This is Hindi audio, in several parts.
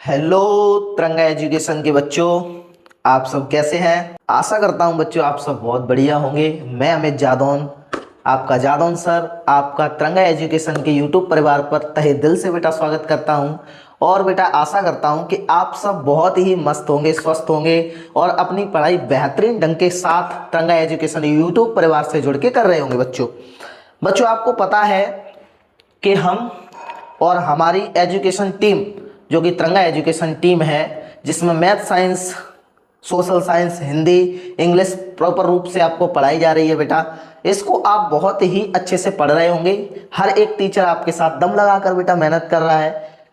हेलो तिरंगा एजुकेशन के बच्चों, आप सब कैसे हैं। आशा करता हूं बच्चों आप सब बहुत बढ़िया होंगे। मैं अमित जादौन, आपका जादौन सर, आपका तिरंगा एजुकेशन के यूट्यूब परिवार पर तहे दिल से बेटा स्वागत करता हूं। और बेटा आशा करता हूं कि आप सब बहुत ही मस्त होंगे, स्वस्थ होंगे और अपनी पढ़ाई बेहतरीन ढंग के साथ तिरंगा एजुकेशन यूट्यूब परिवार से जुड़ के कर रहे होंगे। बच्चों आपको पता है कि हम और हमारी एजुकेशन टीम जो कि तिरंगा एजुकेशन टीम है, जिसमें math, science, social science, Hindi, English proper रूप से आपको पढ़ाई जा रही है बेटा। इसको आप बहुत ही अच्छे से पढ़ रहे होंगे। हर एक टीचर आपके साथ दम लगाकर बेटा मेहनत कर रहा है,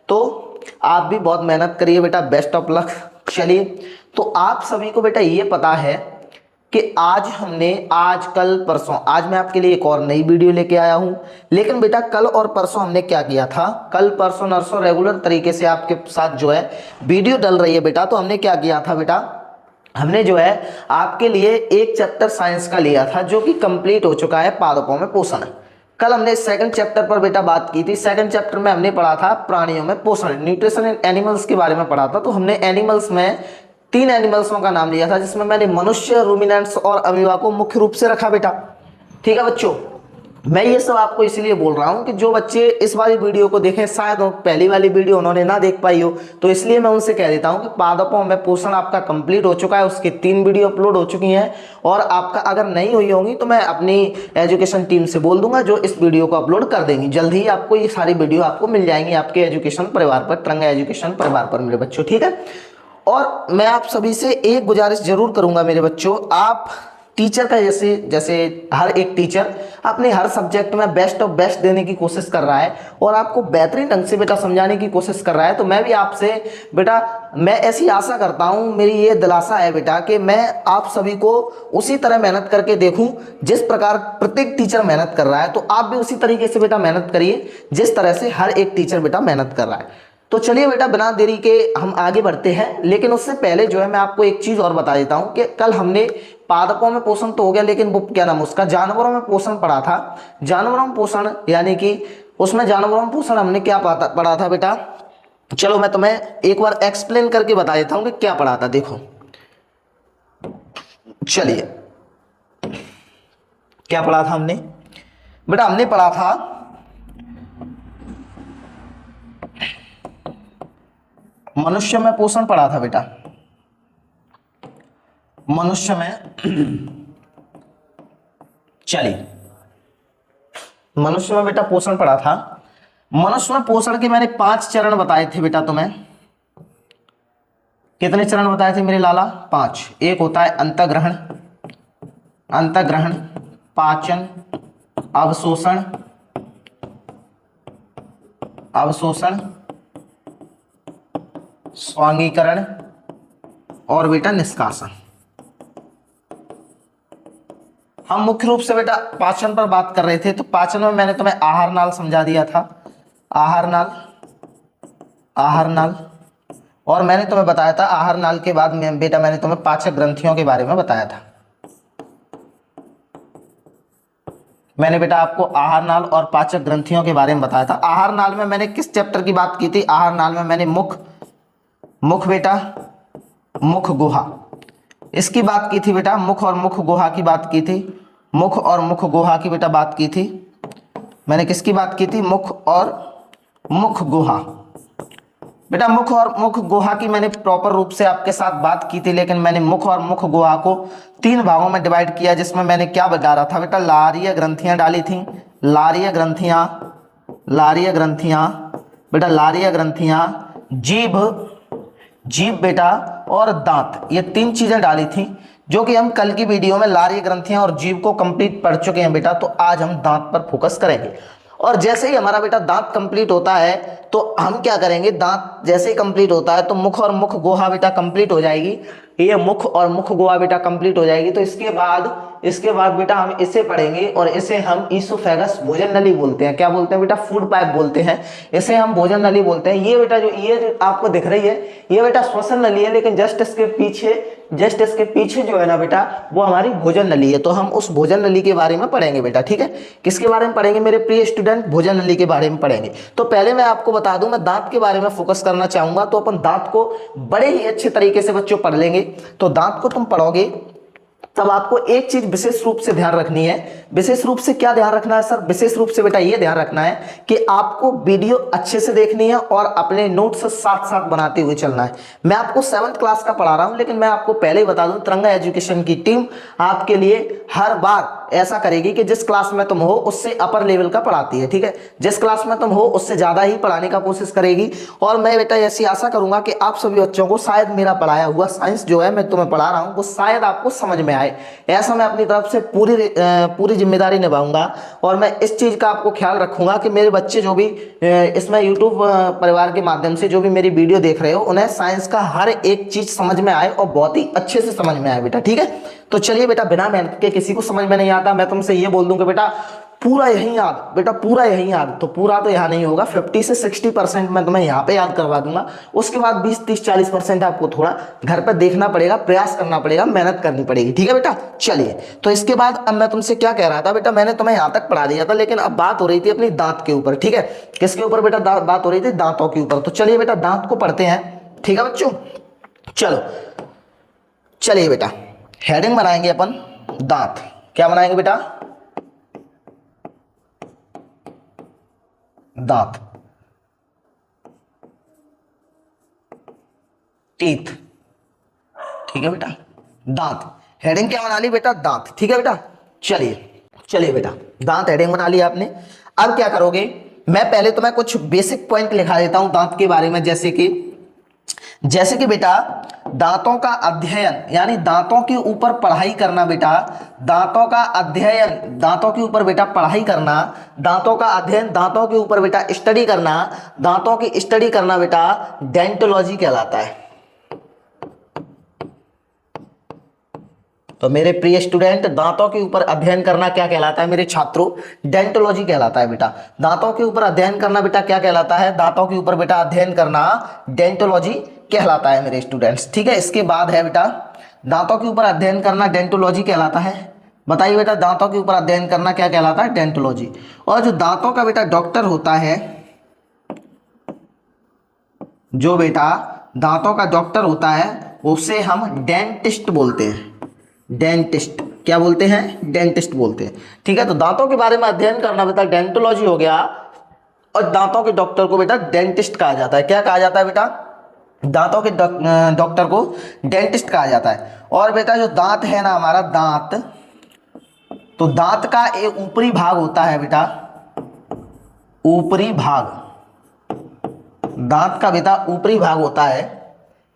तो आप भी बहुत मेहनत करिए बेटा। Best of luck. चलिए, तो आप सभी को बेटा ये पता है कि आज कल परसों आज मैं आपके लिए एक और नई वीडियो लेके आया हूं। लेकिन बेटा कल और परसों हमने क्या किया था, कल परसों नरसों रेगुलर तरीके से आपके साथ जो है वीडियो डल रही है बेटा। तो हमने क्या किया था बेटा, हमने जो है आपके लिए एक चैप्टर साइंस का लिया था जो कि कंप्लीट हो चुका है, पादपों में पोषण। कल हमने सेकंड चैप्टर पर बेटा बात की थी। सेकंड चैप्टर में हमने पढ़ा था प्राणियों में पोषण, न्यूट्रिशन इन एनिमल्स के बारे में पढ़ा था। तो हमने एनिमल्स में 3 एनिमल्सों का नाम लिया था, जिसमें मैंने मनुष्य, रूमिनेंट्स और अमीबा को मुख्य रूप से रखा बेटा। ठीक है बच्चों, मैं ये सब आपको इसलिए बोल रहा हूं कि जो बच्चे इस वाली वीडियो को देखें, शायद वो पहली वाली वीडियो उन्होंने ना देख पाई हो, तो इसलिए मैं उनसे कह देता हूं कि पादपों में पोषण आपका कंप्लीट हो चुका है। उसकी 3 वीडियो अपलोड हो चुकी हैं और आपका अगर नहीं हुई होंगी तो मैं अपनी एजुकेशन टीम से बोल दूंगा जो इस वीडियो को अपलोड कर देंगी। जल्द ही आपको ये सारी वीडियो आपको मिल जाएंगी आपके एजुकेशन परिवार पर, तिरंगा एजुकेशन परिवार पर मेरे बच्चों। ठीक है, और मैं आप सभी से एक गुजारिश जरूर करूंगा मेरे बच्चों, आप टीचर का जैसे जैसे हर एक टीचर अपने हर सब्जेक्ट में बेस्ट ऑफ बेस्ट देने की कोशिश कर रहा है और आपको बेहतरीन ढंग से बेटा समझाने की कोशिश कर रहा है, तो मैं भी आपसे बेटा मैं ऐसी आशा करता हूं, मेरी ये दिलासा है बेटा कि मैं आप सभी को उसी तरह मेहनत करके देखूं जिस प्रकार प्रत्येक टीचर मेहनत कर रहा है। तो आप भी उसी तरीके से बेटा मेहनत करिए जिस तरह से हर एक टीचर बेटा मेहनत कर रहा है। तो चलिए बेटा बिना देरी के हम आगे बढ़ते हैं। लेकिन उससे पहले जो है मैं आपको एक चीज और बता देता हूं कि कल हमने पादपों में पोषण तो हो गया, लेकिन वो क्या नाम उसका, जानवरों में पोषण पढ़ा था। जानवरों में पोषण यानी कि उसमें जानवरों में पोषण हमने क्या पढ़ा था बेटा, चलो मैं तुम्हें एक बार एक्सप्लेन करके बता देता हूं कि क्या पढ़ा था। देखो चलिए, क्या पढ़ा था हमने बेटा, हमने पढ़ा था मनुष्य में पोषण पढ़ा था बेटा। मनुष्य में चलिए, मनुष्य में बेटा पोषण पढ़ा था। मनुष्य में पोषण के मैंने 5 चरण बताए थे बेटा तुम्हें। कितने चरण बताए थे मेरे लाला? 5। एक होता है अंतःग्रहण, अंतःग्रहण, पाचन, अवशोषण, अवशोषण, स्वांगीकरण और बेटा निष्कासन। हम मुख्य रूप से बेटा पाचन पर बात कर रहे थे। तो पाचन में मैंने तुम्हें आहार नाल समझा दिया था, आहार नाल, आहार नाल। और मैंने तुम्हें बताया था आहार नाल के बाद में बेटा मैंने तुम्हें पाचक ग्रंथियों के बारे में बताया था। मैंने बेटा आपको आहार नाल और पाचक ग्रंथियों के बारे में बताया था। आहार नाल में मैंने किस चैप्टर की बात की थी? आहार नाल में मैंने मुख बेटा, मुख गुहा, इसकी बात की थी बेटा। मुख और मुख गुहा की बात की थी। मुख और मुख गुहा की बेटा बात की थी मैंने। किसकी बात की थी? मुख और मुख गुहा बेटा। मुख और मुख गुहा की मैंने प्रॉपर रूप से आपके साथ बात की थी, लेकिन मैंने मुख और मुख गुहा को 3 भागों में डिवाइड किया, जिसमें मैंने क्या बता रहा था बेटा, लारीय ग्रंथियां डाली थी। लारीय ग्रंथियां, लारीय ग्रंथियां बेटा, लारीय ग्रंथियां, जीभ बेटा और दांत, ये 3 चीजें डाली थी, जो कि हम कल की वीडियो में लारीय ग्रंथियां और जीभ को कंप्लीट पढ़ चुके हैं बेटा। तो आज हम दांत पर फोकस करेंगे। और जैसे ही हमारा बेटा दांत कंप्लीट होता है तो हम क्या करेंगे, दांत जैसे ही कंप्लीट होता है तो मुख और मुख गुहा बेटा कंप्लीट हो जाएगी। ये मुख और मुख गुहा बेटा कंप्लीट हो जाएगी। तो इसके बाद बेटा हम इसे पढ़ेंगे और इसे हम ईसोफेगस भोजन नली बोलते हैं। क्या बोलते हैं बेटा? फूड पाइप बोलते हैं, इसे हम भोजन नली बोलते हैं। ये बेटा जो आपको दिख रही है ये बेटा श्वसन नली है, लेकिन जस्ट इसके पीछे जो है ना बेटा वो हमारी भोजन नली है। तो हम उस भोजन नली के बारे में पढ़ेंगे बेटा, ठीक है। किसके बारे में पढ़ेंगे मेरे प्रिय स्टूडेंट? भोजन नली के बारे में पढ़ेंगे। तो पहले मैं आपको बता दूं, मैं दांत के बारे में फोकस करना चाहूंगा। तो अपन दांत को बड़े ही अच्छे तरीके से बच्चों पढ़ लेंगे। तो दांत को तुम पढ़ोगे तब आपको एक चीज विशेष रूप से ध्यान रखनी है। विशेष रूप से क्या ध्यान रखना है सर? विशेष रूप से बेटा ये ध्यान रखना है कि आपको वीडियो अच्छे से देखनी है और अपने नोट्स साथ साथ बनाते हुए चलना है। मैं आपको 7th क्लास का पढ़ा रहा हूं, लेकिन मैं आपको पहले ही बता दूं, तिरंगा एजुकेशन की टीम आपके लिए हर बार ऐसा करेगी कि जिस क्लास में तुम हो उससे अपर लेवल का पढ़ाती है, ठीक है। जिस क्लास में तुम हो उससे ज्यादा ही पढ़ाने का कोशिश करेगी। और मैं बेटा ऐसी आशा करूंगा कि आप सभी बच्चों को शायद मेरा पढ़ाया हुआ साइंस जो है मैं तुम्हें पढ़ा रहा हूं वो शायद आपको समझ में आए। ऐसा मैं अपनी तरफ से पूरी जिम्मेदारी निभाऊंगा और मैं इस चीज का आपको ख्याल रखूंगा कि मेरे बच्चे जो भी इसमें यूट्यूब परिवार के माध्यम से जो भी मेरी वीडियो देख रहे हो उन्हें साइंस का हर एक चीज समझ में आए और बहुत ही अच्छे से समझ में आए बेटा, ठीक है। तो चलिए बेटा, बिना मेहनत के किसी को समझ में नहीं आता, मैं तुमसे ये बोल दूं कि बेटा पूरा यही याद, बेटा पूरा यही याद। तो पूरा तो यहाँ नहीं होगा, 50 से 60% मैं तुम्हें यहाँ पे याद करवा दूंगा। उसके बाद 20, 30, 40% आपको थोड़ा घर पे देखना पड़ेगा, प्रयास करना पड़ेगा, मेहनत करनी पड़ेगी, ठीक है बेटा। चलिए, तो इसके बाद अब मैं तुमसे क्या कह रहा था बेटा, मैंने तुम्हें यहाँ तक पढ़ा दिया था, लेकिन अब बात हो रही थी अपनी दांत के ऊपर, ठीक है। किसके ऊपर बेटा? बात हो रही थी दांतों के ऊपर। तो चलिए बेटा दांत को पढ़ते हैं, ठीक है बच्चों। चलिए बेटा, हेडिंग बनाएंगे अपन दांत। क्या बनाएंगे बेटा? दांत, टीथ, ठीक है बेटा। दांत हेडिंग क्या बना ली बेटा? दांत, ठीक है बेटा। चलिए बेटा, दांत हेडिंग बना ली आपने। अब क्या करोगे? मैं पहले तो मैं कुछ बेसिक पॉइंट लिखा देता हूं दांत के बारे में, जैसे कि बेटा दांतों का अध्ययन यानी दांतों के ऊपर पढ़ाई करना बेटा, दांतों का अध्ययन, दांतों के ऊपर बेटा पढ़ाई करना, दांतों का अध्ययन, दांतों के ऊपर बेटा स्टडी करना, दांतों की स्टडी करना बेटा डेंटोलॉजी कहलाता है। तो मेरे प्रिय स्टूडेंट, दांतों के ऊपर अध्ययन करना क्या कहलाता है मेरे छात्रों? डेंटोलॉजी कहलाता है बेटा। दांतों के ऊपर अध्ययन करना बेटा क्या कहलाता है? दांतों के ऊपर बेटा अध्ययन करना डेंटोलॉजी कहलाता है मेरे स्टूडेंट्स, ठीक है। इसके बाद है बेटा दांतों के ऊपर अध्ययन करना डेंटोलॉजी कहलाता है। बताइए बेटा, दांतों के ऊपर अध्ययन करना क्या कहलाता है? डेंटोलॉजी। और जो दांतों का बेटा डॉक्टर होता है, जो बेटा दांतों का डॉक्टर होता है उसे हम डेंटिस्ट बोलते हैं। डेंटिस्ट क्या बोलते हैं? डेंटिस्ट बोलते हैं, ठीक है। तो दांतों के बारे में अध्ययन करना बेटा डेंटोलॉजी हो गया। और दांतों के डॉक्टर को बेटा डेंटिस्ट कहा जाता है। क्या कहा जाता है बेटा? दांतों के डॉक्टर को डेंटिस्ट कहा जाता है। और बेटा जो दांत है ना हमारा दांत, तो दांत का एक ऊपरी भाग होता है बेटा, ऊपरी भाग, दांत का बेटा ऊपरी भाग होता है।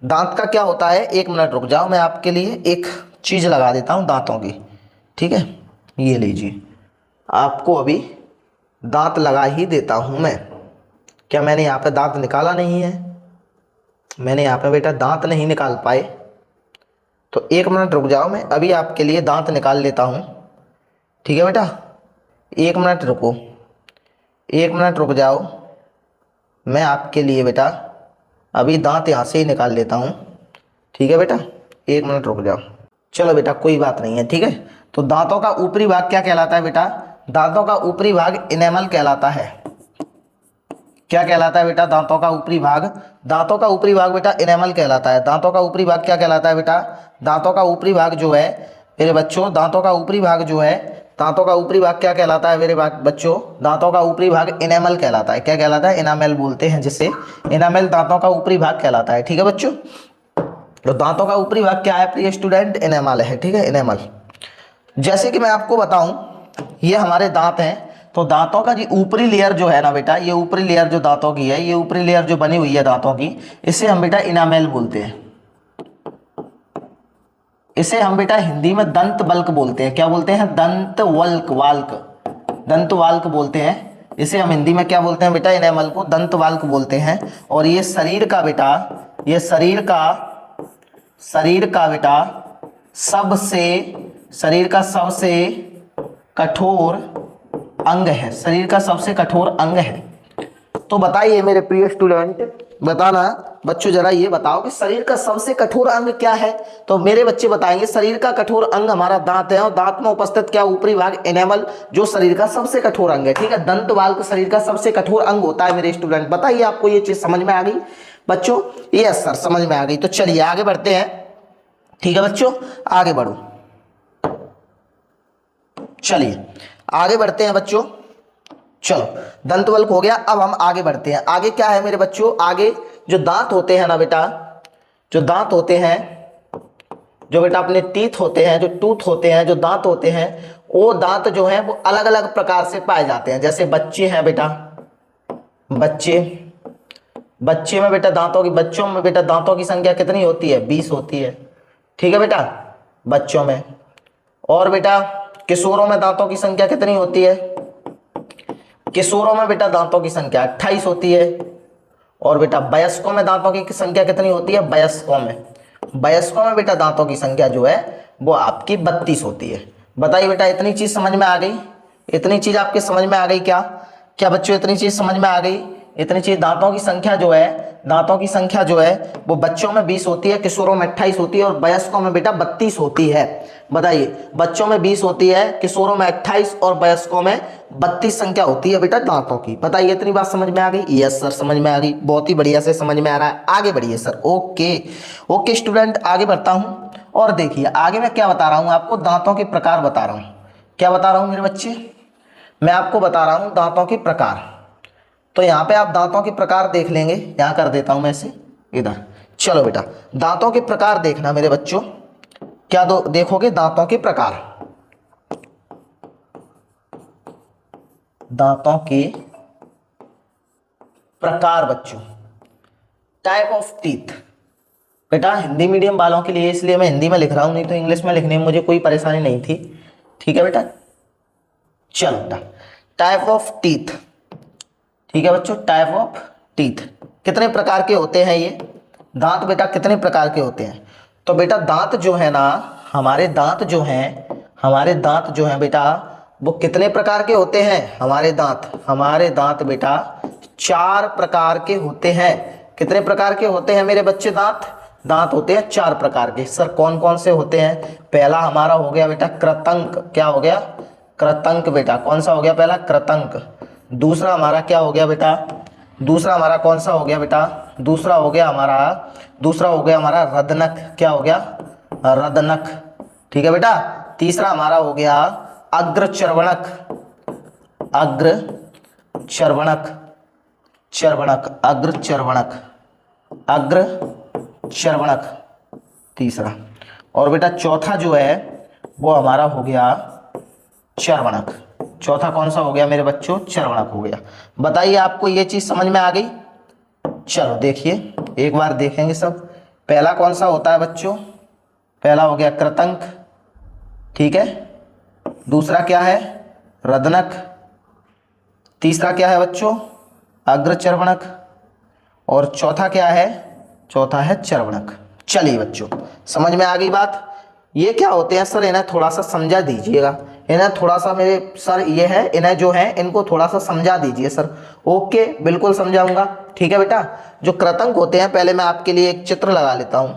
दांत का क्या होता है? एक मिनट रुक जाओ, मैं आपके लिए एक चीज लगा देता हूं दांतों की, ठीक है। ये लीजिए, आपको अभी दांत लगा ही देता हूं मैं। क्या मैंने यहाँ पे दांत निकाला नहीं है? मैंने यहाँ पे बेटा दांत नहीं निकाल पाए, तो एक मिनट रुक जाओ, मैं अभी आपके लिए दांत निकाल लेता हूँ, ठीक है बेटा। एक मिनट रुको, एक मिनट रुक जाओ, मैं आपके लिए बेटा अभी दांत यहाँ से ही निकाल लेता हूँ, ठीक है बेटा। एक मिनट रुक जाओ। चलो बेटा कोई बात नहीं है, ठीक है। तो दांतों का ऊपरी भाग क्या कहलाता है बेटा? दांतों का ऊपरी भाग इनेमल कहलाता है। क्या कहलाता है बेटा? दांतों का ऊपरी भाग, दांतों का ऊपरी भाग बेटा इनेमल कहलाता है। दांतों का ऊपरी भाग क्या कहलाता है बेटा? दांतों का ऊपरी भाग जो है मेरे बच्चों, दांतों का ऊपरी भाग जो है, दांतों का ऊपरी भाग क्या कहलाता है मेरे बच्चों? दांतों का ऊपरी भाग इनेमल कहलाता है। क्या कहलाता है? इनामेल बोलते हैं जिसे, इनामेल दांतों का ऊपरी भाग कहलाता है, ठीक है बच्चों। तो दांतों का ऊपरी भाग क्या है प्रिय स्टूडेंट? इनेमल है, ठीक है, इनेमल। जैसे कि मैं आपको बताऊं, ये हमारे दांत हैं, तो दांतों का जी ऊपरी लेयर जो है ना बेटा, ये ऊपरी लेयर जो दांतों की है, ये ऊपरी लेयर जो बनी हुई है दांतों की, इसे हम बेटा इनामेल बोलते हैं। इसे हम बेटा हिंदी में दंत वल्क बोलते हैं। क्या बोलते हैं? दंत वल्क, वाल्क, दंत वाल्क बोलते हैं। इसे हम हिंदी में क्या बोलते हैं बेटा? इनेमल को दंत वाल्क बोलते हैं। और ये शरीर का बेटा, ये शरीर का शरीर का बेटा शरीर का सबसे कठोर अंग है, शरीर का सबसे कठोर अंग है। तो बताइए मेरे प्रिय स्टूडेंट, बताना बच्चों, जरा ये बताओ कि शरीर का सबसे कठोर अंग क्या है। तो मेरे बच्चे बताएंगे शरीर का कठोर अंग हमारा दांत है, और दांत में उपस्थित क्या ऊपरी भाग एनेमल, जो शरीर का सबसे कठोर अंग है। ठीक है, दंत बाल्क शरीर का सबसे कठोर अंग होता है। मेरे स्टूडेंट बताइए, आपको ये चीज समझ में आ गई बच्चों? यस सर, समझ में आ गई। तो चलिए आगे बढ़ते हैं। ठीक है बच्चों, आगे बढ़ो, चलिए आगे बढ़ते हैं बच्चों। चलो, दंत बाल्क हो गया, अब हम आगे बढ़ते हैं। आगे क्या है मेरे बच्चों? आगे जो दांत होते हैं ना बेटा, जो दांत होते हैं, जो बेटा अपने टीथ होते हैं, जो टूथ होते हैं, जो दांत होते हैं, वो दांत जो है वो अलग अलग प्रकार से पाए जाते हैं। जैसे बच्चे हैं बेटा, बच्चे में बेटा बच्चों में बेटा दांतों की संख्या कितनी होती है? 20 होती है। ठीक है बेटा, बच्चों में। और बेटा किशोरों में दांतों की संख्या कितनी होती है? किशोरों में बेटा दांतों की संख्या 28 होती है। और बेटा वयस्कों में दांतों की संख्या कितनी होती है? वयस्कों में बेटा दांतों की संख्या जो है वो आपकी 32 होती है। बताइए बेटा, इतनी चीज समझ में आ गई? इतनी चीज आपके समझ में आ गई क्या? क्या बच्चों इतनी चीज समझ में आ गई? इतनी चीज, दांतों की संख्या जो है वो बच्चों में 20 होती है, किशोरों में 28 होती है, और वयस्कों में बेटा 32 होती है। बताइए, बच्चों में 20 होती है, किशोरों में 28 और वयस्कों में 32 संख्या होती है बेटा दांतों की। बताइए, इतनी बात समझ में आ गई? यस सर, समझ में आ गई, बहुत ही बढ़िया से समझ में आ रहा है। आगे बढ़िए सर। ओके स्टूडेंट, आगे बढ़ता हूं। और देखिए आगे मैं क्या बता रहा हूं आपको, दांतों के प्रकार बता रहा हूं। क्या बता रहा हूं मेरे बच्चे? मैं आपको बता रहा हूं दांतों के प्रकार। तो यहाँ पे आप दांतों के प्रकार देख लेंगे, यहाँ कर देता हूं मैं इसे इधर। चलो बेटा, दांतों के प्रकार देखना मेरे बच्चों। क्या देखोगे? दांतों के प्रकार, दांतों के प्रकार बच्चों। टाइप ऑफ टीथ बेटा, हिंदी मीडियम वालों के लिए इसलिए मैं हिंदी में लिख रहा हूं, नहीं तो इंग्लिश में लिखने में मुझे कोई परेशानी नहीं थी। ठीक है बेटा, चलो बेटा, टाइप ऑफ टीथ। ठीक है बच्चों, टाइप ऑफ टीथ कितने प्रकार के होते हैं? ये दांत बेटा कितने प्रकार के होते हैं? तो बेटा दांत जो है ना, हमारे दांत जो हैं बेटा, वो कितने प्रकार के होते हैं? हमारे दांत बेटा 4 प्रकार के होते हैं। कितने प्रकार के होते हैं मेरे बच्चे? दांत होते हैं 4 प्रकार के। सर कौन कौन से होते हैं? पहला हमारा हो गया बेटा कृतंक। क्या हो गया? कृतंक बेटा। कौन सा हो गया? पहला कृतंक। दूसरा हमारा क्या हो गया बेटा? दूसरा हमारा कौन सा हो गया बेटा? दूसरा हो गया हमारा रदनक। क्या हो गया? रदनक। ठीक है बेटा। तीसरा हमारा हो गया अग्रचर्वणक। अग्रचर्वणक तीसरा। और बेटा चौथा जो है वो हमारा हो गया चर्वणक। चौथा कौन सा हो गया मेरे बच्चों? चर्वणक हो गया। बताइए आपको ये चीज समझ में आ गई? चलो देखिए, एक बार देखेंगे सब। पहला कौन सा होता है बच्चों? पहला हो गया कृतंक। ठीक है। दूसरा क्या है? रदनक। तीसरा क्या है बच्चों? अग्रचर्वणक। और चौथा क्या है? चौथा है चर्वणक। चलिए बच्चों, समझ में आ गई बात? ये क्या होते हैं सर? इन्हें थोड़ा सा समझा दीजिएगा। इन्हें थोड़ा सा मेरे सर ये है, इन्हें जो है इनको थोड़ा सा समझा दीजिए सर। ओके, बिल्कुल समझाऊंगा। ठीक है बेटा। जो कृतंक होते हैं, पहले मैं आपके लिए एक चित्र लगा लेता हूं।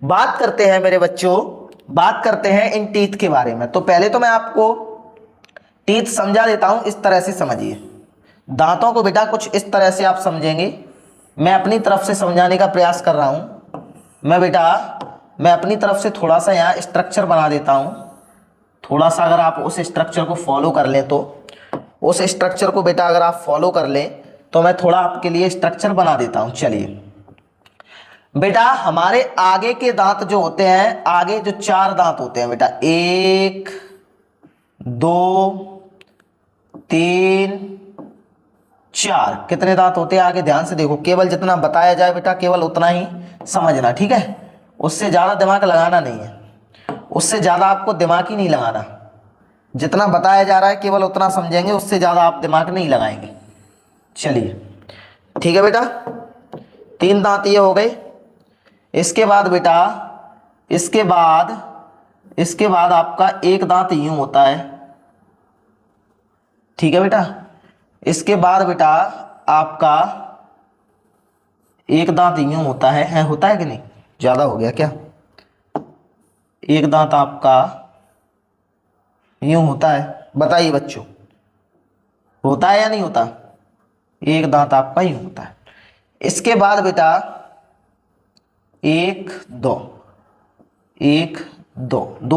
बात करते हैं मेरे बच्चों, बात करते हैं इन टीथ के बारे में। तो पहले तो मैं आपको टीथ समझा देता हूं, इस तरह से समझिए। दांतों को बेटा कुछ इस तरह से आप समझेंगे। मैं अपनी तरफ से समझाने का प्रयास कर रहा हूं। मैं अपनी तरफ से थोड़ा सा यहाँ स्ट्रक्चर बना देता हूं। थोड़ा सा अगर आप उस स्ट्रक्चर को फॉलो कर लें, तो उस स्ट्रक्चर को बेटा अगर आप फॉलो कर लें तो मैं थोड़ा आपके लिए स्ट्रक्चर बना देता हूं। चलिए बेटा, हमारे आगे के दांत जो होते हैं, आगे जो 4 दांत होते हैं बेटा, 1 2 3 4, कितने दांत होते हैं आगे? ध्यान से देखो, केवल जितना बताया जाए बेटा केवल उतना ही समझना। ठीक है, उससे ज्यादा दिमाग लगाना नहीं है, उससे ज्यादा आपको दिमाग ही नहीं लगाना। जितना बताया जा रहा है केवल उतना समझेंगे, उससे ज्यादा आप दिमाग नहीं लगाएंगे। चलिए ठीक है बेटा, 3 दांत ये हो गए। इसके बाद बेटा इसके बाद आपका एक दांत यूं होता है, ठीक है बेटा। इसके बाद बेटा आपका एक दांत यूं होता है होता है कि नहीं, ज्यादा हो गया क्या? एक दांत आपका यूं होता है, बताइए बच्चों, होता है या नहीं होता? एक दांत आपका यूं होता है। इसके बाद बेटा एक दो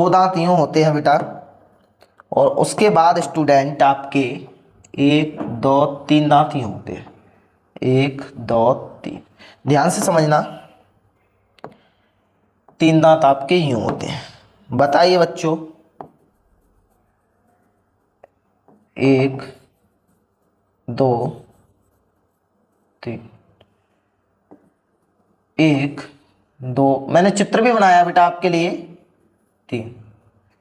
दांत यूं होते हैं बेटा, और उसके बाद स्टूडेंट आपके एक दो तीन दांत यूं होते हैं, एक दो तीन, ध्यान से समझना, तीन दांत आपके यूं होते हैं। बताइए बच्चों, एक दो तीन, एक दो, मैंने चित्र भी बनाया बेटा आपके लिए, तीन।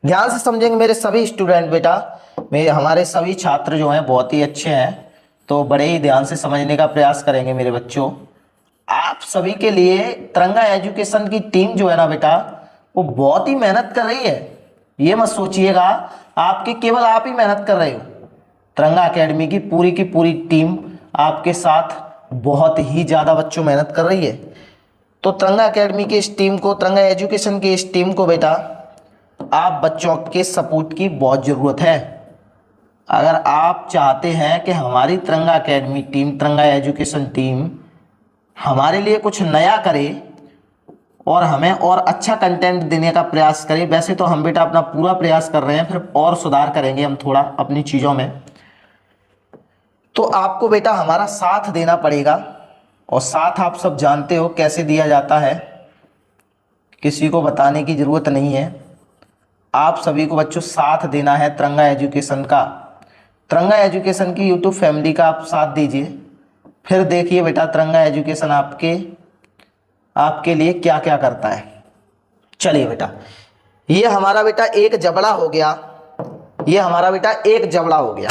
ध्यान से समझेंगे मेरे सभी स्टूडेंट बेटा, मेरे हमारे सभी छात्र जो हैं बहुत ही अच्छे हैं, तो बड़े ही ध्यान से समझने का प्रयास करेंगे मेरे बच्चों। आप सभी के लिए तिरंगा एजुकेशन की टीम जो है ना बेटा, वो बहुत ही मेहनत कर रही है। ये मत सोचिएगा आपके केवल आप ही मेहनत कर रहे हो, तिरंगा एकेडमी की पूरी टीम आपके साथ बहुत ही ज़्यादा बच्चों मेहनत कर रही है। तो तिरंगा एकेडमी की इस टीम को, तिरंगा एजुकेशन की इस टीम को बेटा, आप बच्चों के सपोर्ट की बहुत ज़रूरत है। अगर आप चाहते हैं कि हमारी तिरंगा एकेडमी टीम, तिरंगा एजुकेशन टीम हमारे लिए कुछ नया करे और हमें और अच्छा कंटेंट देने का प्रयास करे, वैसे तो हम बेटा अपना पूरा प्रयास कर रहे हैं, फिर और सुधार करेंगे हम थोड़ा अपनी चीज़ों में, तो आपको बेटा हमारा साथ देना पड़ेगा। और साथ आप सब जानते हो कैसे दिया जाता है, किसी को बताने की ज़रूरत नहीं है। आप सभी को बच्चों साथ देना है तिरंगा एजुकेशन का, तिरंगा एजुकेशन की यूट्यूब फैमिली का आप साथ दीजिए। फिर देखिए बेटा तिरंगा एजुकेशन आपके लिए क्या क्या करता है। चलिए बेटा, ये हमारा बेटा एक जबड़ा हो गया, ये हमारा बेटा एक जबड़ा हो गया।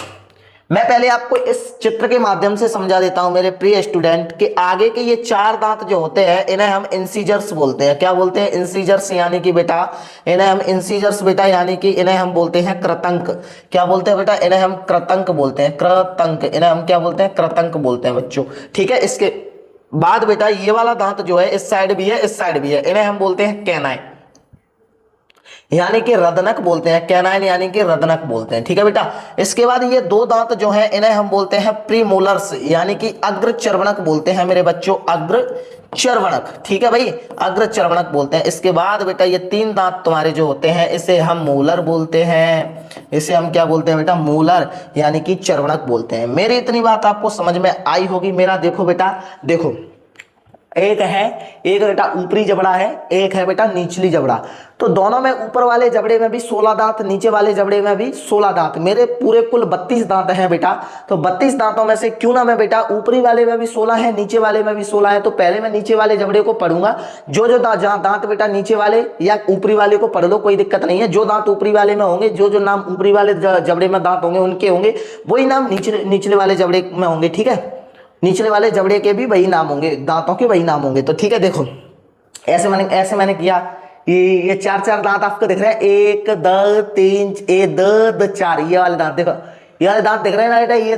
मैं पहले आपको इस चित्र के माध्यम से समझा देता हूं मेरे प्रिय स्टूडेंट, कि आगे के ये चार दांत जो होते हैं इन्हें हम इंसीजर्स बोलते हैं। क्या बोलते हैं? इंसीजर्स, यानी कि बेटा इन्हें हम इंसीजर्स बेटा, यानी कि इन्हें हम बोलते हैं कृतंक। क्या बोलते हैं बेटा? इन्हें हम कृतंक बोलते हैं, कृतंक, इन्हें हम क्या बोलते हैं? कृतंक बोलते हैं बच्चों, ठीक है। इसके बाद बेटा ये वाला दांत जो है इस साइड भी है, इस साइड भी है, इन्हें हम बोलते हैं कैनाइन, यानी कि रदनक बोलते हैं, कैनाइन यानी कि रदनक बोलते हैं, ठीक है बेटा। इसके बाद ये दो दांत जो हैं इन्हें हम बोलते हैं प्रीमोलर्स, यानी कि अग्र चर्वणक बोलते हैं मेरे बच्चों, अग्र चर्वणक, ठीक है भाई, अग्र चर्वणक बोलते हैं। इसके बाद बेटा ये तीन दांत तुम्हारे जो होते हैं इसे हम मोलर बोलते हैं, इसे हम क्या बोलते हैं बेटा? मोलर, यानी कि चर्वणक बोलते हैं। मेरी इतनी बात आपको समझ में आई होगी। मेरा देखो बेटा, देखो एक बेटा ऊपरी जबड़ा है, एक है बेटा निचली जबड़ा। तो दोनों में ऊपर वाले जबड़े में भी 16 दांत, नीचे वाले जबड़े में भी 16 दांत, मेरे पूरे कुल 32 दांत हैं बेटा। तो 32 दांतों में से क्यों ना मैं बेटा ऊपरी वाले में भी 16 है, नीचे वाले में भी 16 है, तो पहले मैं नीचे वाले जबड़े को पढ़ूंगा। जो दांत बेटा नीचे वाले या ऊपरी वाले को पढ़ लो, कोई दिक्कत नहीं है। जो दांत ऊपरी वाले में होंगे, जो नाम ऊपरी वाले जबड़े में दांत होंगे उनके होंगे, वही नाम निचले वाले जबड़े में होंगे, ठीक है। निचले वाले जबड़े के भी वही नाम होंगे, दांतों के वही नाम होंगे, तो ठीक है। देखो ऐसे मैंने किया, ये चार दांत आपको दिख रहे हैं, 1 2 3 1 2 4, ये वाले दांत देखो, ये वाले दांत दिख रहे हैं ना बेटा, ये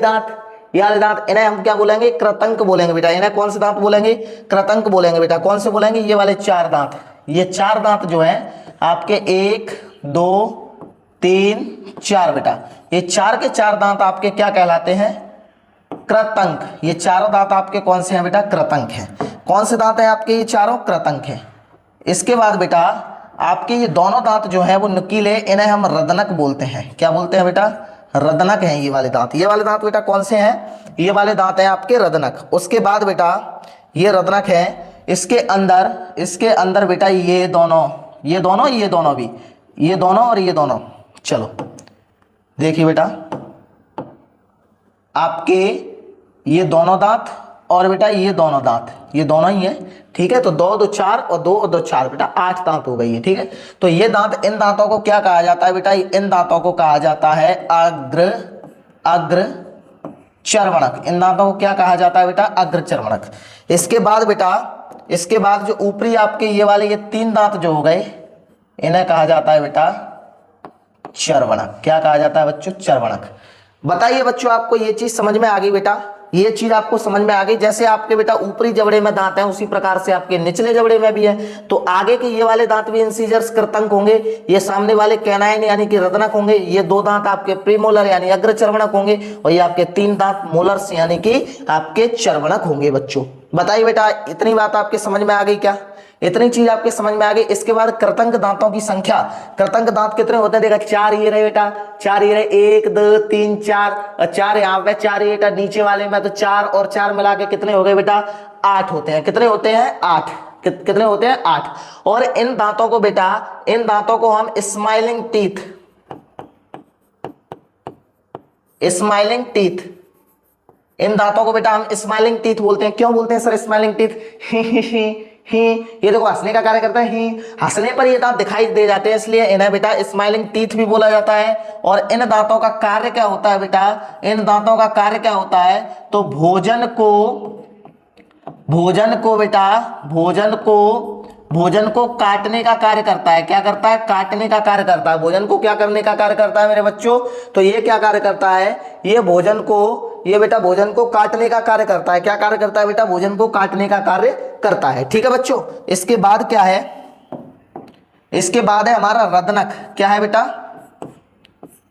वाले दांत, इन्हें हम क्या बोलेंगे? कृतंक बोलेंगे बेटा। इन्हें कौन से दांत बोलेंगे? कृतंक बोलेंगे बेटा। कौन से बोलेंगे? ये वाले चार दांत। ये चार दांत जो है आपके 1 2 3 4 बेटा, ये चार के चार दांत आपके क्या कहलाते हैं? कृतंक। ये चारों दांत आपके कौन से हैं बेटा? कृतंक हैं। कौन से दांत हैं आपके? ये चारों कृतंक हैं। इसके बाद बेटा आपके ये दोनों दांत जो हैं वो नुकीले, इन्हें हम रदनक बोलते हैं। क्या बोलते हैं बेटा? रदनक हैं ये वाले दांत। ये वाले दांत बेटा कौन से हैं? ये वाले दांत हैं आपके रदनक। उसके बाद बेटा ये रदनक है, इसके अंदर बेटा ये दोनों भी, ये दोनों और ये दोनों। चलो देखिए बेटा, आपके ये दोनों दांत और बेटा ये दोनों दांत, ये दोनों ही है, ठीक है। तो 2 2 4 और 2 और 2 4 बेटा 8 दांत हो गई है, ठीक है। तो ये दांत, इन दांतों को क्या कहा जाता है बेटा? इन दांतों को कहा जाता है अग्र चर्वणक। इन दांतों को क्या कहा जाता है बेटा? अग्र चर्वणक। इसके बाद बेटा, इसके बाद जो ऊपरी आपके ये वाले ये तीन दांत जो हो गए, इन्हें कहा जाता है बेटा चर्वणक। क्या कहा जाता है बच्चों? चर्वणक। बताइए बच्चों, आपको ये चीज समझ में आ गई बेटा? ये चीज आपको समझ में आ गई? जैसे आपके बेटा ऊपरी जबड़े में दांत है, उसी प्रकार से आपके निचले जबड़े में भी है। तो आगे के ये वाले दांत भी इंसीजर्स कृतंक होंगे, ये सामने वाले कैनाइन यानी कि रदनक होंगे, ये दो दांत आपके प्रीमोलर यानी अग्र चर्वणक होंगे, और ये आपके तीन दांत मोलर्स यानी कि आपके चर्वणक होंगे बच्चों। बताइए बेटा, इतनी बात आपके समझ में आ गई क्या? इतनी चीज आपके समझ में आ गई। इसके बाद कृतंक दांतों की संख्या, कृतंक दांत कितने होते हैं? देखा, चार ये रहे बेटा, चार ये रहे, 1 2 3 4, और चार यहाँ पे, चार ये बेटा नीचे वाले में, तो चार और चार मिला के कितने हो गए बेटा? 8 होते हैं। कितने होते हैं? 8। कितने होते हैं? 8। और इन दांतों को बेटा, इन दांतों को हम स्माइलिंग टीथ, स्माइलिंग टीथ, इन दांतों को बेटा हम स्माइलिंग टीथ बोलते हैं। क्यों बोलते हैं सर स्माइलिंग टीथ? ही, ये देखो हंसने का कार्य करता है, ही, हंसने पर ये दांत दिखाई दे जाते हैं, इसलिए इन्हें बेटा स्माइलिंग टीथ भी बोला जाता है। और इन दांतों का कार्य क्या होता है बेटा? इन दांतों का कार्य क्या होता है? तो भोजन को काटने का कार्य करता है। क्या करता है? काटने का कार्य करता है। भोजन को क्या करने का कार्य करता है मेरे बच्चों? तो ये क्या कार्य करता है? ये बेटा भोजन को काटने का कार्य करता है। क्या कार्य करता है बेटा? भोजन को काटने का कार्य करता है। ठीक है बच्चों। इसके बाद क्या है? इसके बाद है हमारा रदनक। क्या है बेटा?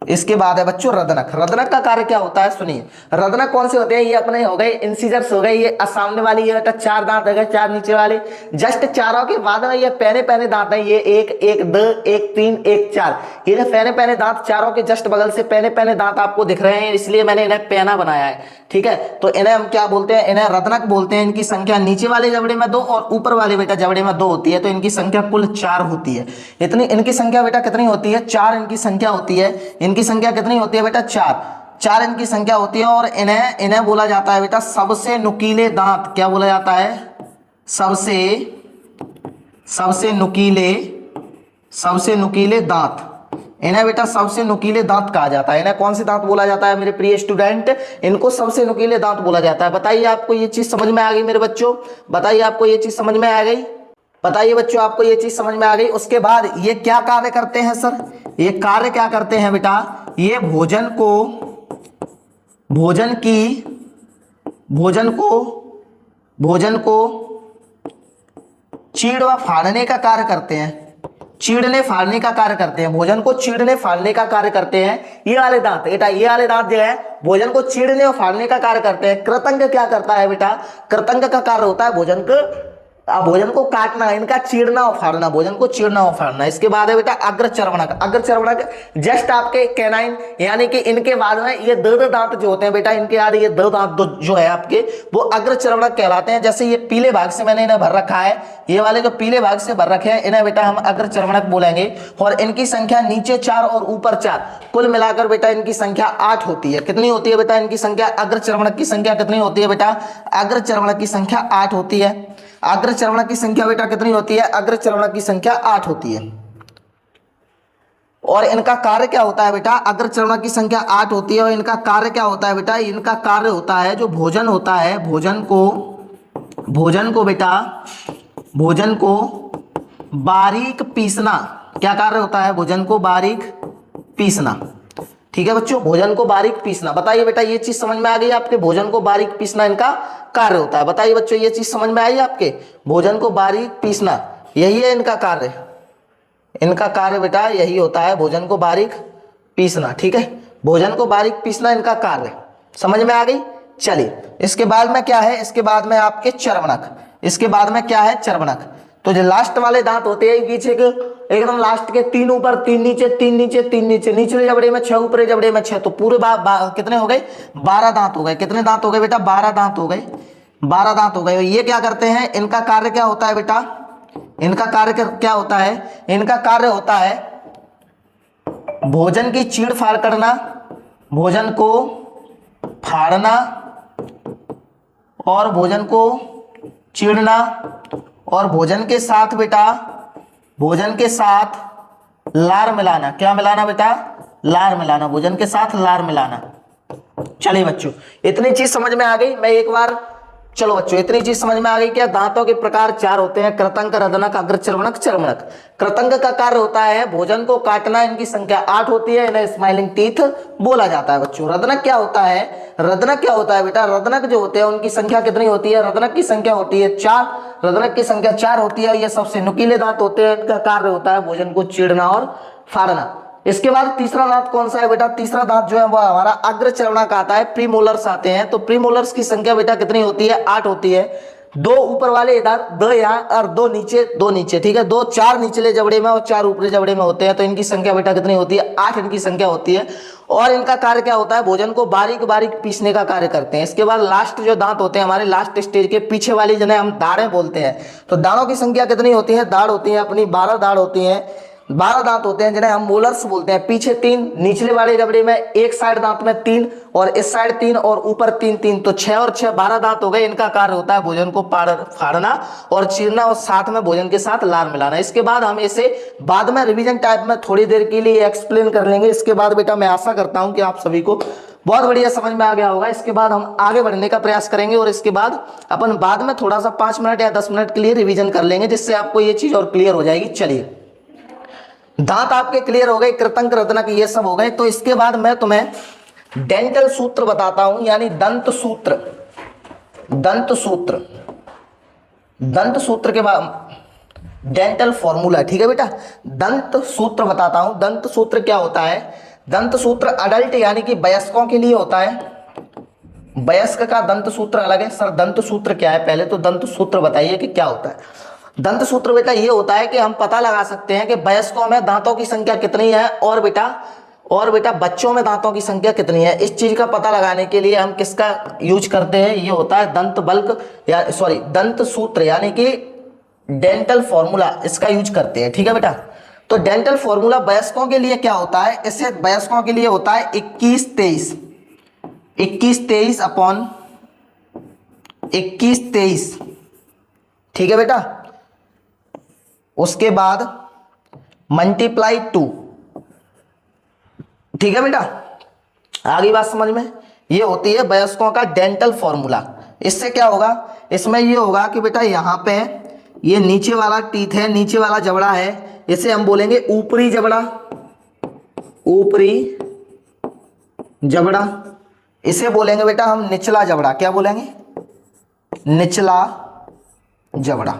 इसके बाद है बच्चों रदनक। रदनक का कार्य क्या होता है? सुनिए, रदनक कौन से होते हैं? ये अपने हो गए इंसिजर्स हो गए, ये सामने वाली ये बेटा चार दांत हो गए, चार नीचे वाले, जस्ट चारों के बाद में ये पहने पहने दांत है, ये 1 1 2 1 3 1 4, ये जो पहने पहने दांत चारों के जस्ट बगल से पहने पहने दांत आपको दिख रहे हैं, इसलिए मैंने इन्हें पैना बनाया है। ठीक है, तो इन्हें हम क्या बोलते हैं? इन्हें रदनक बोलते हैं। इनकी संख्या नीचे वाले जबड़े में 2 और ऊपर वाले बेटा जबड़े में 2 होती है, तो इनकी संख्या कुल 4 होती है। इतनी इनकी संख्या बेटा कितनी होती है? 4 इनकी संख्या होती है। इनकी संख्या कितनी होती है बेटा? 4 इनकी संख्या होती है। और इन्हें बोला जाता है बेटा सबसे नुकीले दांत। क्या बोला जाता है? सबसे नुकीले दांत। इन्हें बेटा सबसे नुकीले दांत कहा जाता है। इन्हें कौन से दांत बोला जाता है मेरे प्रिय स्टूडेंट? इनको सबसे नुकीले दांत बोला जाता है। बताइए आपको ये चीज समझ में आ गई मेरे बच्चों? बताइए आपको ये चीज समझ में आ गई? बताइए बच्चों, आपको ये चीज समझ में आ गई? उसके बाद ये क्या कार्य करते हैं सर? ये कार्य क्या करते हैं बेटा? ये भोजन को चीड़ व फाड़ने का कार्य करते हैं। चीड़ने फाड़ने का कार्य करते हैं। भोजन को चीड़ने फाड़ने का कार्य करते हैं ये वाले दांत बेटा। ये वाले दांत जो है भोजन को चीड़ने और फाड़ने का कार्य करते हैं। कृतंक क्या करता है बेटा? कृतंक का कार्य होता है भोजन को काटना, इनका चीड़ना और फाड़ना, भोजन को चीड़ना और फाड़ना। इसके बाद है बेटा अग्र चर्वणक। अग्र चर्वणक जस्ट आपके कैनाइन यानी कि इनके बाद में ये दो दांत जो होते हैं बेटा, इनके बाद ये दो दांत जो है आपके, वो अग्र चर्वणक कहलाते हैं। जैसे ये पीले भाग से मैंने इन्हें भर रखा है, ये वाले जो पीले भाग से भर रखे हैं इन्हें बेटा हम अग्र चर्वणक बोलेंगे। और इनकी संख्या नीचे 4 और ऊपर 4, कुल मिलाकर बेटा इनकी संख्या 8 होती है। कितनी होती है बेटा इनकी संख्या? अग्र चर्वणक की संख्या कितनी होती है बेटा? अग्र चर्वणक की संख्या 8 होती है। अग्र चर्वणक की संख्या बेटा कितनी होती है? अग्र चर्वणक की संख्या 8 होती है। और इनका कार्य क्या होता है बेटा? अग्र चर्वणक की संख्या 8 होती है और इनका कार्य क्या होता है बेटा? इनका कार्य होता है जो भोजन होता है, भोजन को बारीक पीसना। क्या कार्य होता है? भोजन को बारीक पीसना। ठीक है बच्चों, भोजन को बारीक पीसना। बताइए बेटा ये चीज समझ में आ गई आपके? भोजन को बारीक पीसना इनका कार्य होता है। बताइए बच्चों ये चीज समझ में आई आपके? भोजन को बारीक पीसना यही है इनका कार्य। इनका कार्य बेटा यही होता है, भोजन को बारीक पीसना। ठीक है, भोजन को बारीक पीसना इनका कार्य। समझ में आ गई? चलिए, इसके बाद में क्या है? इसके बाद में आपके चर्वणक। इसके बाद में क्या है? चर्वणक। तो जो लास्ट वाले दांत होते हैं पीछे के एकदम लास्ट के 3 ऊपर 3 नीचे, 3 नीचे 3 नीचे, निचले जबड़े में 6, ऊपरी जबड़े में 6, तो पूरे कितने हो गए? 12 दांत हो गए। कितने दांत हो गए बेटा? 12 दांत हो गए। 12 दांत हो गए। ये क्या करते हैं? इनका कार्य क्या होता है बेटा? इनका कार्य क्या होता है? इनका कार्य होता है भोजन की चीड़ फाड़ करना, भोजन को फाड़ना और भोजन को चीड़ना, और भोजन के साथ बेटा, भोजन के साथ लार मिलाना। क्या मिलाना बेटा? लार मिलाना। भोजन के साथ लार मिलाना। चलिए बच्चों, इतनी चीज समझ में आ गई। मैं एक बार चलो बच्चों इतनी चीज समझ में आ गई क्या? दांतों के प्रकार 4 होते हैं, कृतंक, रदनक, अग्रचर्वणक, चर्वणक। कृतंक का कार्य होता है भोजन को काटना, इनकी संख्या 8 होती है, इन्हें स्माइलिंग टीथ बोला जाता है बच्चों। रदनक क्या होता है? रदनक क्या होता है बेटा? रदनक जो होते हैं उनकी संख्या कितनी होती है? रदनक की संख्या होती है 4। रदनक की संख्या 4 होती है, ये सबसे नुकीले दांत होते हैं, इनका कार्य होता है भोजन को चीरना और फाड़ना। इसके बाद तीसरा दांत कौन सा है बेटा? तीसरा दांत जो है वो हमारा अग्रचर्वणक आता है, प्रीमोलर्स आते हैं। तो प्रीमोलर्स की संख्या बेटा कितनी होती है? 8 होती है। 2 ऊपर वाले इधर, 2 यहाँ और 2 नीचे, ठीक है। 2 4 निचले जबड़े में और 4 ऊपरी जबड़े में होते हैं, तो इनकी संख्या बेटा कितनी होती है? 8 इनकी संख्या होती है। और इनका कार्य क्या होता है? भोजन को बारीक बारीक पीसने का कार्य करते हैं। इसके बाद लास्ट जो दांत होते हैं हमारे, लास्ट स्टेज के पीछे वाली जिन्हें हम दाढ़ें बोलते हैं, तो दाढ़ों की संख्या कितनी होती है? दाढ़ होती है अपनी 12 दाढ़ होती है, 12 दांत होते हैं जिन्हें हम मोलर्स बोलते हैं। पीछे 3, निचले वाले जबड़े में एक साइड दांत में 3 और इस साइड 3 और ऊपर 3, तो 6 और 6 12 दांत हो गए। इनका कार्य होता है भोजन को फाड़ना और चीरना और साथ में भोजन के साथ लार मिलाना। इसके बाद हम इसे बाद में रिवीजन टाइप में थोड़ी देर के लिए एक्सप्लेन कर लेंगे। इसके बाद बेटा मैं आशा करता हूं कि आप सभी को बहुत बढ़िया समझ में आ गया होगा। इसके बाद हम आगे बढ़ने का प्रयास करेंगे और इसके बाद अपन बाद में थोड़ा सा 5 मिनट या 10 मिनट के लिए रिवीजन कर लेंगे, जिससे आपको ये चीज और क्लियर हो जाएगी। चलिए, दांत आपके क्लियर हो गए, कृतंक, रदनक ये सब हो गए। तो इसके बाद मैं तुम्हें डेंटल सूत्र बताता हूं, यानी दंत सूत्र। दंत सूत्र, दंत सूत्र के बाद डेंटल फॉर्मूला, ठीक है बेटा। दंत सूत्र बताता हूं। दंत सूत्र क्या होता है? दंत सूत्र अडल्ट यानी कि वयस्कों के लिए होता है। वयस्क का दंत सूत्र अलग है। सर दंत सूत्र क्या है? पहले तो दंत सूत्र बताइए कि क्या होता है। दंत सूत्र बेटा ये होता है कि हम पता लगा सकते हैं कि वयस्कों में दांतों की संख्या कितनी है और बेटा बच्चों में दांतों की संख्या कितनी है। इस चीज का पता लगाने के लिए हम किसका यूज करते हैं? ये होता है दंत बल्क या दंत सूत्र यानी कि डेंटल फॉर्मूला, इसका यूज करते हैं, ठीक है बेटा। तो डेंटल फॉर्मूला वयस्कों के लिए क्या होता है? इससे वयस्कों के लिए होता है 21-23, 21-23 अपॉन 21-23, ठीक है बेटा। उसके बाद मल्टीप्लाई 2, ठीक है बेटा। आगे बात समझ में, ये होती है वयस्कों का डेंटल फॉर्मूला। इससे क्या होगा? इसमें ये होगा कि बेटा यहाँ पे ये नीचे वाला टीथ है, नीचे वाला जबड़ा है, इसे हम बोलेंगे ऊपरी जबड़ा, ऊपरी जबड़ा। इसे बोलेंगे बेटा हम निचला जबड़ा। क्या बोलेंगे? निचला जबड़ा।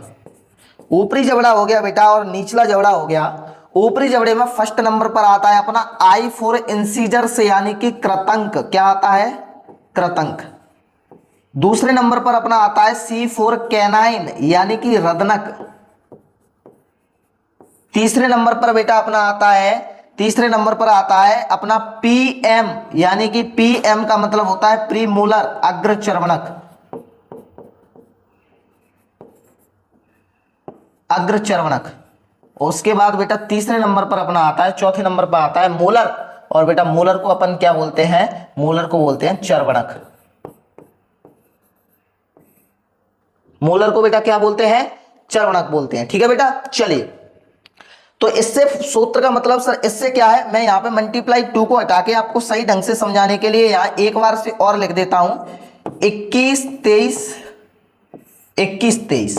ऊपरी जबड़ा हो गया बेटा और निचला जबड़ा हो गया। ऊपरी जबड़े में फर्स्ट नंबर पर आता है अपना I फॉर इंसीजर से यानी कि कृतंक। क्या आता है? कृतंक। दूसरे नंबर पर अपना आता है C फॉर कैनाइन यानी कि रदनक। तीसरे नंबर पर बेटा अपना आता है अपना PM यानी कि PM का मतलब होता है प्रीमोलर, अग्रचर्वणक, अग्रचर्वणक। उसके बाद बेटा तीसरे नंबर पर अपना आता है, चौथे नंबर पर आता है मोलर। और बेटा मोलर को अपन क्या बोलते हैं? मोलर को बोलते हैं चर्वणक। मोलर को बेटा क्या बोलते हैं? चर्वणक बोलते हैं, ठीक है बेटा। चलिए, तो इससे सूत्र का मतलब सर इससे क्या है? मैं यहाँ पे मल्टीप्लाई 2 को हटा के आपको सही ढंग से समझाने के लिए यहाँ एक बार से और लिख देता हूं 21-23, 21-23,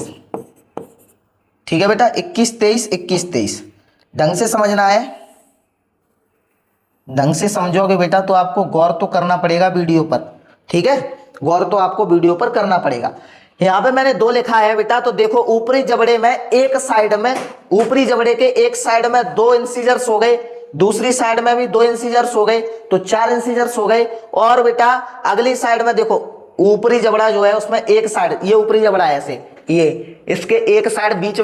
ठीक है बेटा। 21-23, 21-23 ढंग से समझना है। ढंग से समझोगे बेटा तो आपको गौर तो करना पड़ेगा वीडियो पर, ठीक है। गौर तो आपको वीडियो पर करना पड़ेगा। यहाँ पे मैंने 2 लिखा है बेटा, तो देखो ऊपरी जबड़े में एक साइड में, ऊपरी जबड़े के एक साइड में 2 इंसीजर्स हो गए, दूसरी साइड में भी 2 इंसीजर्स हो गए, तो 4 इंसीजर्स हो गए। और बेटा अगली साइड में देखो ऊपरी जबड़ा जो है उसमें एक साइड, ये ऊपरी जबड़ा है ऐसे, ये इसके एक साइड बीच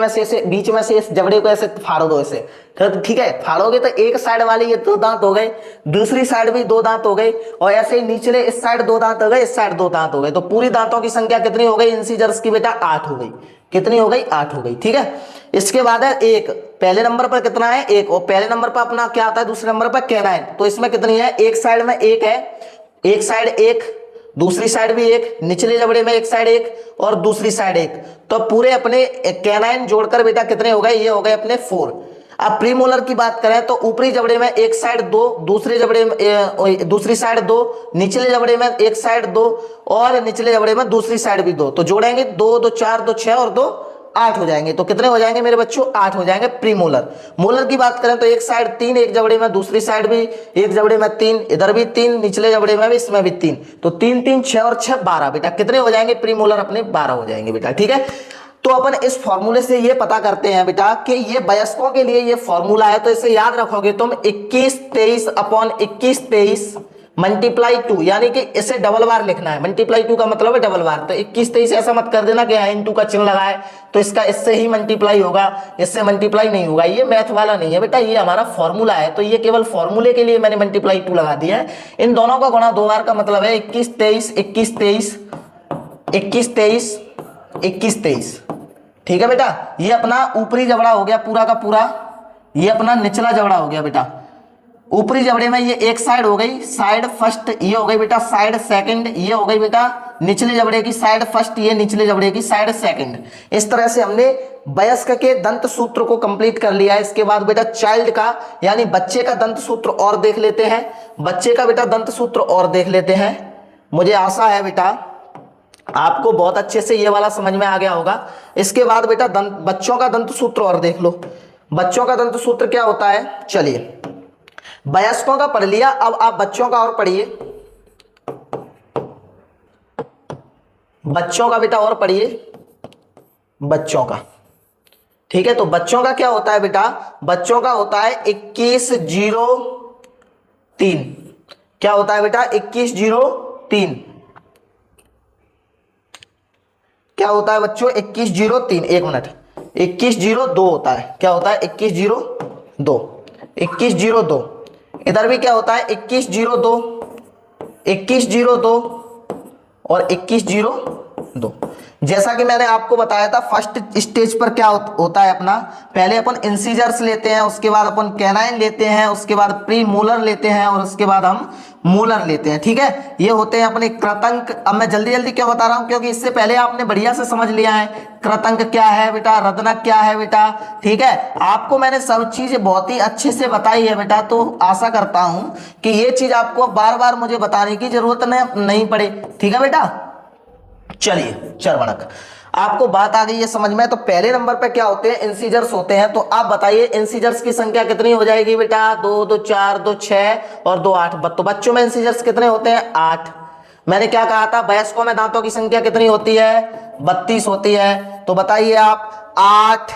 में से इस जबड़े को ऐसे फाड़ो दो ऐसे, तो ठीक है। फाड़ोगे तो एक साइड वाले ये 2 दांत हो गए, दूसरी साइड भी 2 दांत हो गए, और ऐसे ही निचले इस साइड 2 दांत हो गए, इस साइड 2 दांत हो गए। तो पूरी दांतों की संख्या कितनी हो गई इंसीजर्स की बेटा? 8 हो गई। कितनी हो गई? 8 हो गई, ठीक है। इसके बाद है 1, पहले नंबर पर कितना है? 1, और पहले नंबर पर अपना क्या आता है? दूसरे नंबर पर कैनाइन। तो इसमें कितनी है? एक साइड में 1 है, एक साइड 1, दूसरी साइड भी 1, निचले जबड़े में एक साइड 1 और दूसरी साइड 1। तो पूरे अपने कैनाइन जोड़कर बेटा कितने हो गए? ये हो गए अपने 4। अब प्रीमोलर की बात करें तो ऊपरी जबड़े में एक साइड 2, दूसरे जबड़े में दूसरी साइड 2, निचले जबड़े में एक साइड 2 और निचले जबड़े में दूसरी साइड भी 2, तो जोड़ेंगे 2 2 4 2 6 और 2 8 हो जाएंगे। तो कितने हो जाएंगे मेरे बच्चों? 8 हो जाएंगे प्रीमोलर। मोलर की बात करें तो एक साइड 3, एक जबड़े में दूसरी साइड भी एक जबड़े में 3, इधर भी 3, निचले जबड़े में भी इसमें भी 3, तो 3 3 6 और 6 12 बेटा कितने हो जाएंगे प्रीमोलर? अपने 12 हो जाएंगे बेटा। ठीक है, तो अपन इस फॉर्मूले से ये पता करते हैं बेटा कि ये वयस्कों के लिए ये फॉर्मूला है, तो इसे याद रखोगे तुम 21 23 अपॉन 21 23 मल्टीप्लाई 2, यानी कि इसे डबल बार लिखना है। मल्टीप्लाई 2 का मतलब है डबल बार, तो 21 23 ऐसा मत कर देना कि इनटू का चिन्ह लगाए तो इसका इससे ही मल्टीप्लाई होगा, इससे मल्टीप्लाई नहीं होगा। ये मैथ वाला नहीं है बेटा, ये हमारा फॉर्मूला है, तो ये केवल फॉर्मूले के लिए मैंने मल्टीप्लाई 2 लगा दिया है। इन दोनों का गुणा 2 बार का मतलब है 21 23 21 23 21 23 21 23। ठीक है बेटा, ये अपना ऊपरी जबड़ा हो गया पूरा का पूरा, ये अपना निचला जबड़ा हो गया बेटा। ऊपरी जबड़े में ये एक साइड हो गई, साइड फर्स्ट, ये हो गई बेटा साइड सेकंड, ये हो गई बेटा निचले जबड़े की साइड फर्स्ट, ये निचले जबड़े की साइड सेकंड। इस तरह से हमने वयस्क के दंत सूत्र को कंप्लीट कर लिया है। इसके बाद बेटा चाइल्ड का यानी बच्चे का दंत सूत्र और देख लेते हैं। बच्चे का बेटा दंत सूत्र और देख लेते हैं। मुझे आशा है बेटा आपको बहुत अच्छे से ये वाला समझ में आ गया होगा। इसके बाद बेटा बच्चों का दंत सूत्र और देख लो। बच्चों का दंत सूत्र क्या होता है? चलिए, वयस्कों का पढ़ लिया, अब आप बच्चों का और पढ़िए। बच्चों का बेटा और पढ़िए, बच्चों का। ठीक है, तो बच्चों का क्या होता है बेटा? बच्चों का होता है 2103। क्या होता है बेटा? 2103। क्या होता है बच्चों? 2103। एक मिनट, 2102 होता है। क्या होता है? 2102। 2102। इधर भी क्या होता है? 2102 2102 और 2102। जैसा कि मैंने आपको बताया था फर्स्ट स्टेज पर क्या होता है अपना, पहले अपन इंसीजर्स लेते हैं, उसके बाद अपन कैनाइन लेते हैं, उसके बाद प्री मोलर लेते हैं और उसके बाद हम मोलर लेते हैं। ठीक है, ये होते हैं अपने कृतंक। अब मैं जल्दी जल्दी क्यों बता रहा हूं, क्योंकि इससे पहले आपने बढ़िया से समझ लिया है कृतंक क्या है बेटा, रदनक क्या है बेटा। ठीक है, आपको मैंने सब चीजें बहुत ही अच्छे से बताई है बेटा, तो आशा करता हूं कि ये चीज आपको बार बार मुझे बताने की जरूरत नहीं पड़े। ठीक है बेटा, चलिए चरवणक आपको बात आ गई है समझ में। तो पहले नंबर पे क्या होते हैं? इंसीजर्स होते हैं। तो आप बताइए इंसीजर्स की संख्या कितनी हो जाएगी बेटा? 2 2 4 2 6 और 2 8। तो बच्चों में इंसीजर्स कितने होते हैं? 8। मैंने क्या कहा था? वयस्कों में दांतों की संख्या कितनी होती है? 32 होती है। तो बताइए आप, 8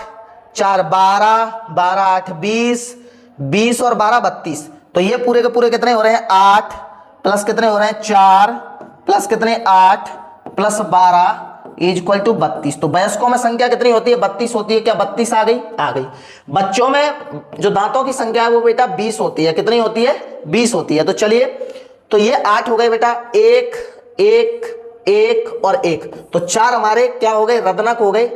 4 12 12 8 20 20 और 12 32। तो ये पूरे के पूरे कितने हो रहे हैं? 8 प्लस कितने हो रहे हैं? 4 प्लस कितने? 8 प्लस 12 इज इक्वल टू 32। तो वयस्कों में संख्या कितनी होती है? 32 होती है। क्या 32 आ गई? आ गई। बच्चों में जो दांतों की संख्या है वो बेटा 20 होती है। कितनी होती है? 20 होती है। तो चलिए, तो ये 8 हो गए बेटा, 1 1 1 और 1। तो 4 हमारे क्या हो गए? रदनक हो गए।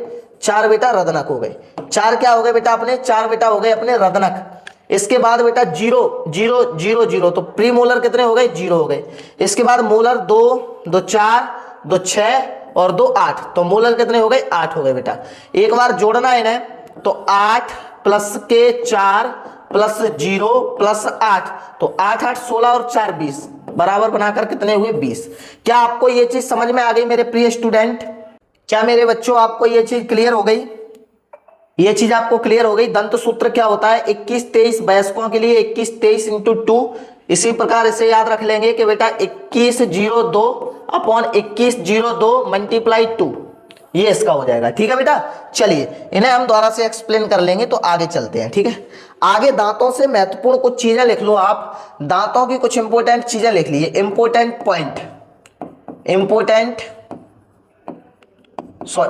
4 बेटा रदनक हो गए। 4 क्या हो गए बेटा अपने? 4 बेटा हो गए अपने रदनक। इसके बाद बेटा 0 0 0 0। तो प्री मोलर कितने हो गए? 0 हो गए। इसके बाद मोलर 2 2 4 2 6 और 2 8। तो मोलर कितने हो गए? 8 हो गए बेटा। एक बार जोड़ना है ना, तो 8 प्लस के 4 प्लस 0 प्लस 8। तो 8 8 16 और 4 20 बराबर बनाकर कितने हुए? 20। क्या आपको ये चीज समझ में आ गई मेरे प्रिय स्टूडेंट? क्या मेरे बच्चों आपको ये चीज क्लियर हो गई? ये चीज आपको क्लियर हो गई? दंत सूत्र क्या होता है? 21 23 वयस्कों के लिए 21 23 इंटू 2। इसी प्रकार इसे याद रख लेंगे कि बेटा 2102 अपॉन 2102 मल्टीप्लाई 2, ये इसका हो जाएगा। ठीक है बेटा, चलिए इन्हें हम दोबारा से एक्सप्लेन कर लेंगे। तो आगे चलते हैं। ठीक है, आगे दांतों से महत्वपूर्ण कुछ चीजें लिख लो आप। दांतों की कुछ इंपोर्टेंट चीजें लिख लीजिए, इंपोर्टेंट पॉइंट, इंपोर्टेंट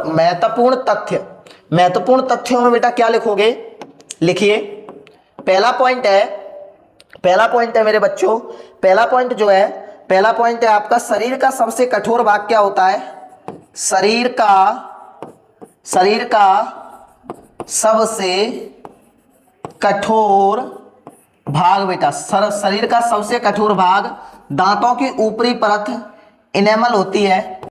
महत्वपूर्ण तथ्य। महत्वपूर्ण तथ्यों में बेटा क्या लिखोगे? लिखिए, पहला पॉइंट है मेरे बच्चों, पहला पॉइंट जो है, पहला पॉइंट है आपका शरीर का सबसे कठोर भाग क्या होता है? शरीर का सबसे कठोर भाग बेटा, शरीर का सबसे कठोर भाग दांतों की ऊपरी परत इनेमल होती है।